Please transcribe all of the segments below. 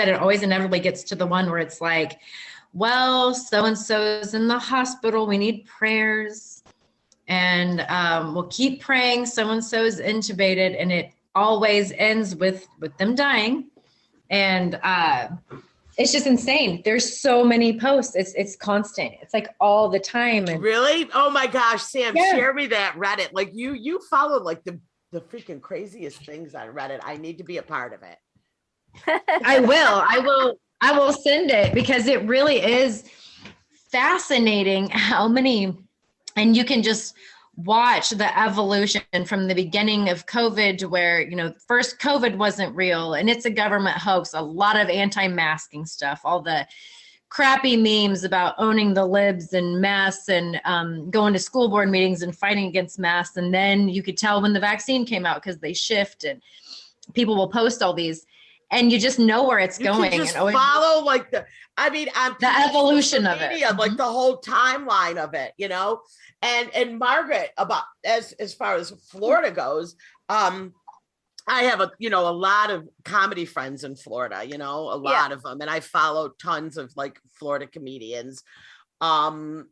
said, it always inevitably gets to the one where it's like, well, so-and-so's in the hospital. We need prayers. And we'll keep praying. So-and-so's intubated. And it always ends with them dying. And it's just insane. There's so many posts. It's constant. It's like all the time. And really? Oh my gosh, Sam, share me that Reddit. Like you follow like the freaking craziest things on Reddit. I need to be a part of it. I will send it, because it really is fascinating how many, and you can just watch the evolution from the beginning of COVID to where, first COVID wasn't real and it's a government hoax, a lot of anti-masking stuff, all the crappy memes about owning the libs and masks and going to school board meetings and fighting against masks. And then you could tell when the vaccine came out because they shift and people will post all these. And you just know where it's going. You just follow like the evolution of it, like the whole timeline of it, And Margaret, about as far as Florida goes, I have a lot of comedy friends in Florida, a lot of them, and I follow tons of like Florida comedians, and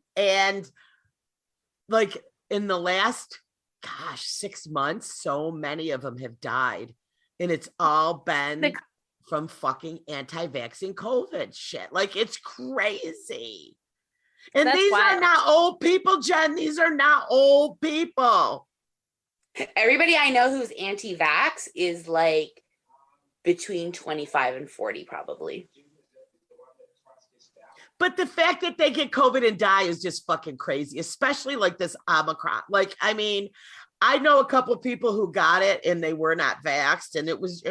like in the last 6 months, so many of them have died, and it's all been from fucking anti-vaccine COVID shit. Like, it's crazy. And these are not old people, Jen. These are not old people. Everybody I know who's anti-vax is like between 25 and 40, probably. But the fact that they get COVID and die is just fucking crazy, especially like this Omicron. Like, I mean, I know a couple of people who got it and they were not vaxxed, and it was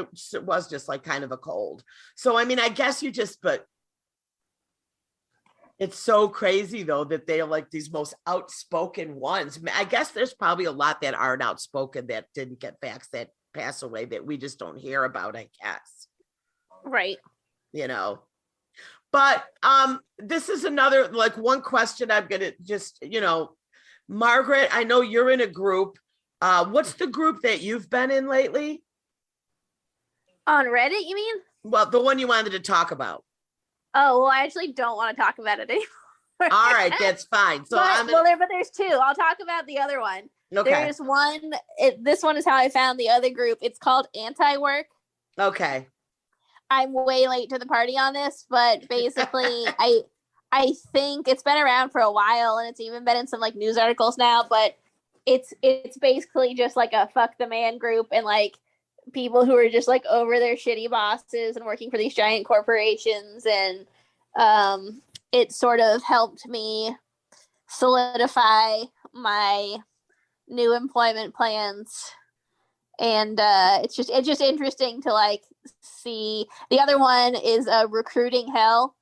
just like kind of a cold. So, I mean, I guess but it's so crazy though, that they are like these most outspoken ones. I guess there's probably a lot that aren't outspoken that didn't get vaxxed, that pass away, that we just don't hear about, I guess. Right. But this is another, like, one question I'm going to just, Margaret, I know you're in a group. What's the group that you've been in lately? On Reddit, you mean? Well, the one you wanted to talk about. Oh, well, I actually don't want to talk about it anymore. All right, that's fine. So but there's two. I'll talk about the other one. Okay. There's one. This one is how I found the other group. It's called Anti-Work. Okay. I'm way late to the party on this, but basically, I think it's been around for a while, and it's even been in some like news articles now. But it's basically just like a fuck the man group, and like people who are just like over their shitty bosses and working for these giant corporations. And it sort of helped me solidify my new employment plans. And it's just interesting to like see. The other one is recruiting hell,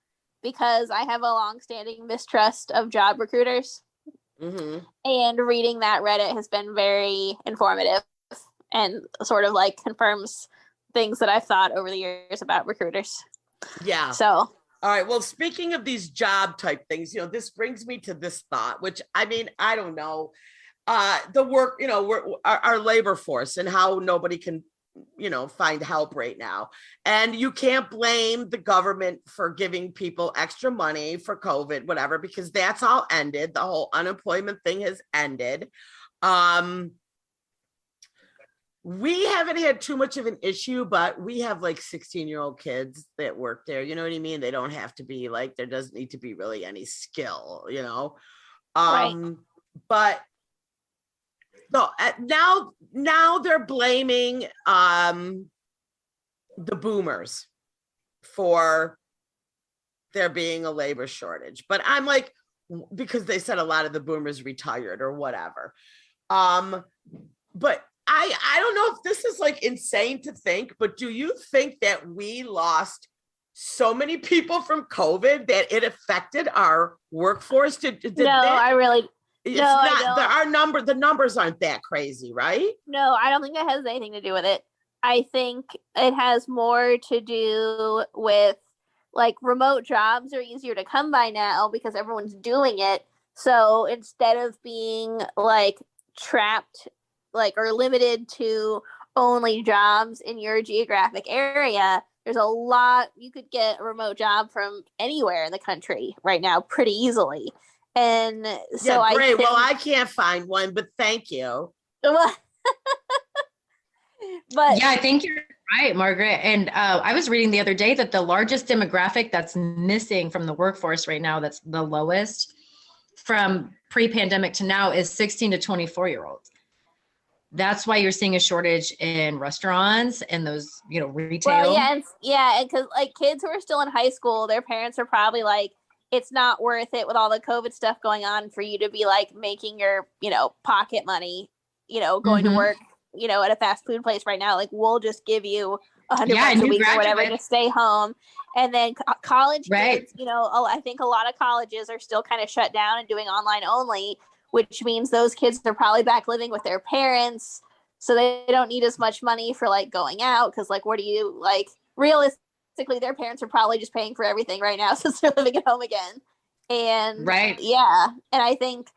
because I have a long-standing mistrust of job recruiters. Mm-hmm. And reading that Reddit has been very informative and sort of like confirms things that I've thought over the years about recruiters. Yeah. So, all right. Well, speaking of these job type things, this brings me to this thought, which, I mean, I don't know, the work, our labor force and how nobody can, find help right now. And you can't blame the government for giving people extra money for COVID, whatever, because that's all ended. The whole unemployment thing has ended. We haven't had too much of an issue, but we have like 16-year-old kids that work there. You know what I mean? They don't have to be like, there doesn't need to be really any skill, right. But no, now they're blaming the boomers for there being a labor shortage. But I'm like, because they said a lot of the boomers retired or whatever. But I don't know if this is like insane to think, but do you think that we lost so many people from COVID that it affected our workforce? I really. It's not the numbers aren't that crazy, right? No, I don't think that has anything to do with it. I think it has more to do with like remote jobs are easier to come by now because everyone's doing it. So instead of being like trapped, like, or limited to only jobs in your geographic area, there's a lot, you could get a remote job from anywhere in the country right now pretty easily. And so yeah, great. I think, Well, I can't find one, but thank you. but Yeah, I think you're right, Margaret. And I was reading the other day that the largest demographic that's missing from the workforce right now, that's the lowest from pre-pandemic to now, is 16 to 24-year-olds. That's why you're seeing a shortage in restaurants and those, retail. Well, yeah, and because like kids who are still in high school, their parents are probably like, it's not worth it with all the COVID stuff going on for you to be like making your, pocket money, going to work, at a fast food place right now. Like, we'll just give you $100 a week or whatever to stay home. And then college kids, I think a lot of colleges are still kind of shut down and doing online only, which means those kids are probably back living with their parents. So they don't need as much money for like going out. Cause like, what do you like realistically, their parents are probably just paying for everything right now since they're living at home again. And yeah. And I think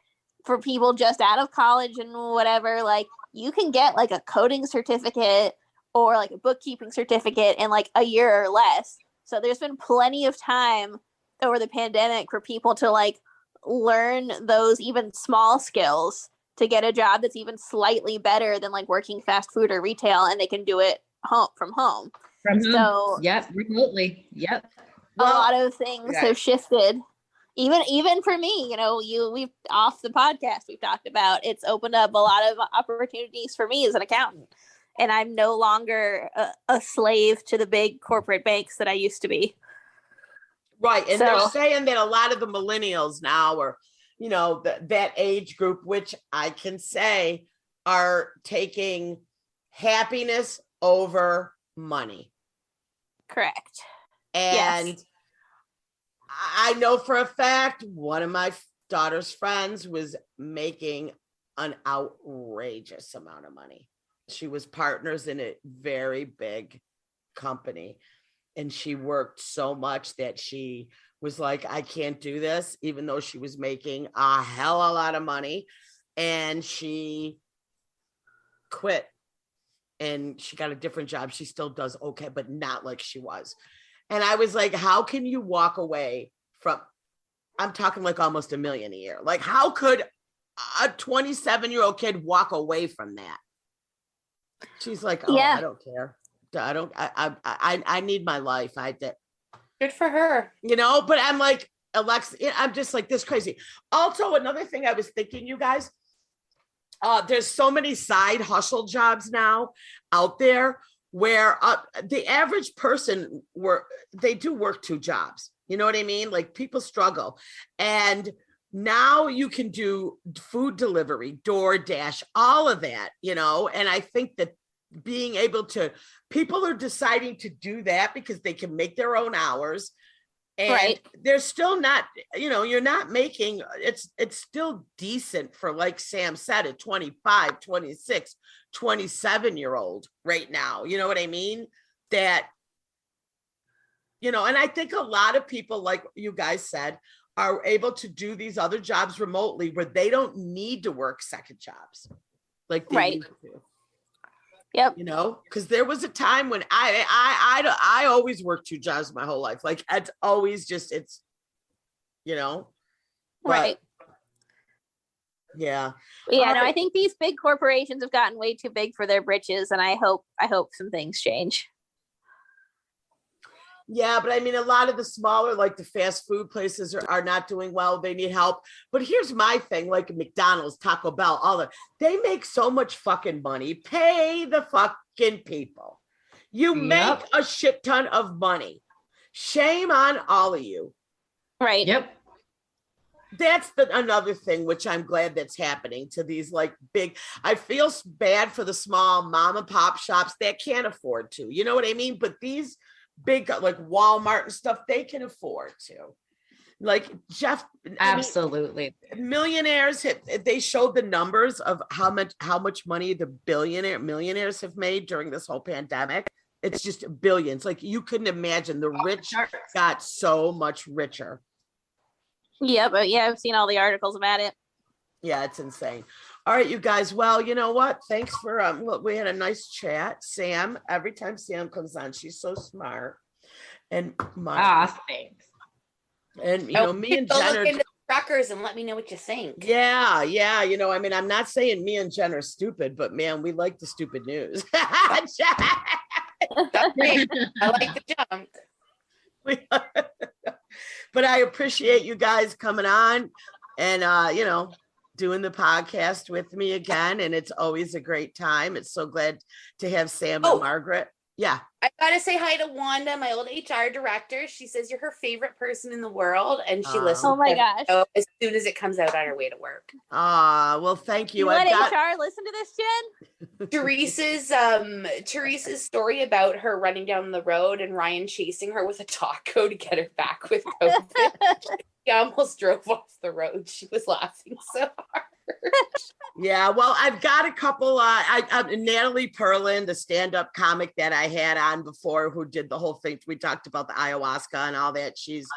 for people just out of college and whatever, like you can get like a coding certificate or like a bookkeeping certificate in like a year or less. So there's been plenty of time over the pandemic for people to like learn those even small skills to get a job that's even slightly better than like working fast food or retail, and they can do it from home. So yep, remotely. Yep. A lot of things have shifted. Even for me, we've off the podcast, we've talked about it's opened up a lot of opportunities for me as an accountant. And I'm no longer a slave to the big corporate banks that I used to be. Right. And they're saying that a lot of the millennials now are, that age group, which I can say are taking happiness over money. Correct. And I know for a fact, one of my daughter's friends was making an outrageous amount of money. She was partners in a very big company, and she worked so much that she was like, I can't do this, even though she was making a hell of a lot of money. And she quit and she got a different job. She still does okay, but not like she was. And I was like, how can you walk away from, I'm talking like almost $1 million a year. Like, how could a 27-year-old kid walk away from that? She's like, I don't care. I need my life. Good for her. But I'm like, Alexa, I'm just like this crazy. Also, another thing I was thinking, you guys, there's so many side hustle jobs now out there where the average person they do work 2 jobs. You know what I mean? Like, people struggle. And now you can do food delivery, DoorDash, all of that, and I think that being able to, people are deciding to do that because they can make their own hours. And they're still not, you're not making, it's still decent for, like Sam said, a 25, 26, 27-year-old right now. You know what I mean? That, and I think a lot of people, like you guys said, are able to do these other jobs remotely where they don't need to work second jobs like they used to. Yep. Because there was a time when I always worked 2 jobs my whole life. Like, it's always just, right. Yeah. Yeah. No, I think these big corporations have gotten way too big for their britches, and I hope some things change. Yeah, but I mean, a lot of the smaller, like the fast food places are not doing well. They need help. But here's my thing, like McDonald's, Taco Bell, they make so much fucking money. Pay the fucking people. You make a shit ton of money. Shame on all of you. Right. Yep. That's another thing, which I'm glad that's happening to these like big, I feel bad for the small mom and pop shops that can't afford to, you know what I mean? But these big, like Walmart and stuff, they can afford to. Like Jeff, absolutely. Millionaires they showed the numbers of how much money the millionaires have made during this whole pandemic. It's just billions. Like, you couldn't imagine. The rich got so much richer. Yeah, but I've seen all the articles about it. Yeah, it's insane. All right, you guys. Well, you know what? Thanks for we had a nice chat. Sam, every time Sam comes on, she's so smart. And Thanks. And me and Jen look into truckers and let me know what you think. Yeah. I mean, I'm not saying me and Jen are stupid, but man, we like the stupid news. That's great. I like the jump. But I appreciate you guys coming on and doing the podcast with me again. And it's always a great time. It's so glad to have Sam and Margaret. Yeah. I gotta say hi to Wanda, my old HR director. She says you're her favorite person in the world, and she listens. Oh my gosh! As soon as it comes out on her way to work. Well, thank you. You let HR listen to this, Jen? Teresa's story about her running down the road and Ryan chasing her with a taco to get her back with COVID. She almost drove off the road. She was laughing so hard. Yeah, well, I've got a couple. Natalie Perlin, the stand-up comic that I had on before, who did the whole thing. We talked about the ayahuasca and all that. She's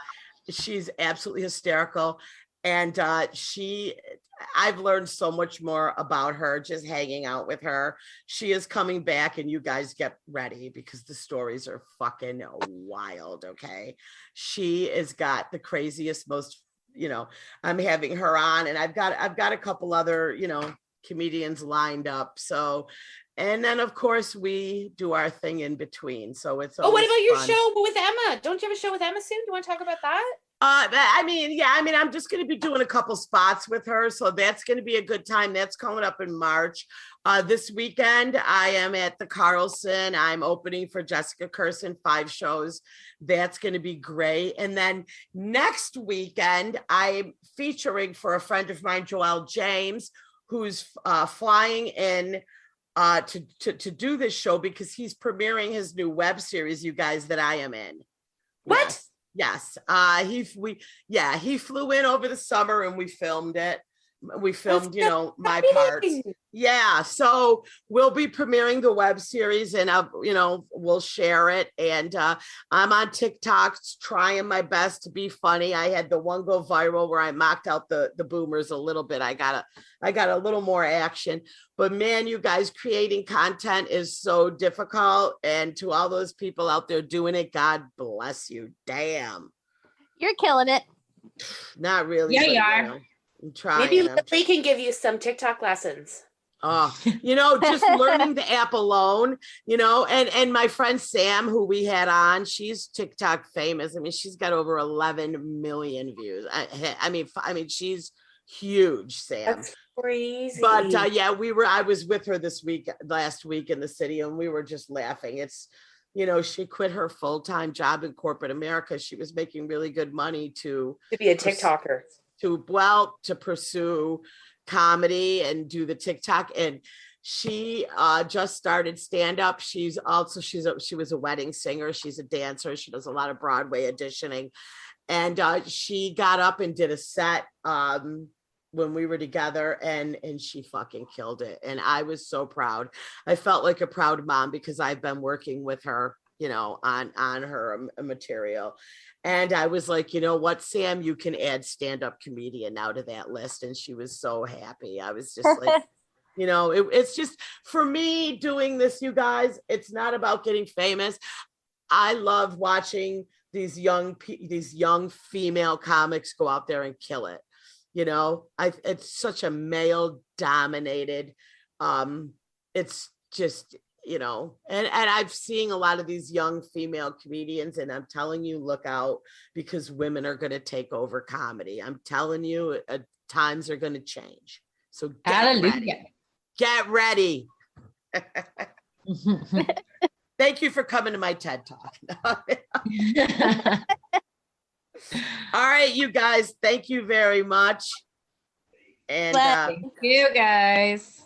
absolutely hysterical, and I've learned so much more about her just hanging out with her. She is coming back, and you guys get ready because the stories are fucking wild. Okay, she has got the craziest, most. I'm having her on, and I've got a couple other, comedians lined up. So, and then of course we do our thing in between. So it's what about your show with Emma? Don't you have a show with Emma soon? Do you want to talk about that? I'm just going to be doing a couple spots with her. So that's going to be a good time. That's coming up in March. This weekend, I am at the Carlson. I'm opening for Jessica Kirsten, 5 shows. That's going to be great. And then next weekend, I'm featuring for a friend of mine, Joelle James, who's flying in to do this show because he's premiering his new web series, you guys, that I am in. What? Yes. He flew in over the summer and we filmed it. We filmed, my parts. Yeah. So we'll be premiering the web series and, we'll share it. And I'm on TikTok trying my best to be funny. I had the one go viral where I mocked out the boomers a little bit. I got a little more action, but man, you guys, creating content is so difficult. And to all those people out there doing it, God bless you. Damn. You're killing it. Not really. Yeah, you are. I'm trying. Maybe Lily can give you some TikTok lessons. Just learning the app alone, and my friend Sam, who we had on, she's TikTok famous. I mean, she's got over 11 million views. I mean, she's huge, Sam. That's crazy. But I was with her last week in the city, and we were just laughing. It's, she quit her full-time job in corporate America. She was making really good money to be a TikToker. To pursue comedy and do the TikTok. And she just started stand-up. She was a wedding singer. She's a dancer. She does a lot of Broadway auditioning. And she got up and did a set when we were together, and she fucking killed it. And I was so proud. I felt like a proud mom because I've been working with her, on her material. And I was like, you know what, Sam, you can add stand-up comedian now to that list. And she was so happy. I was just like, it's just, for me doing this, you guys, it's not about getting famous. I love watching these young female comics go out there and kill it. It's such a male dominated, it's just, and I've seen a lot of these young female comedians, and I'm telling you, look out, because women are going to take over comedy. I'm telling you, times are going to change. So get ready. Thank you for coming to my TED Talk. All right, you guys, thank you very much. And thank you guys.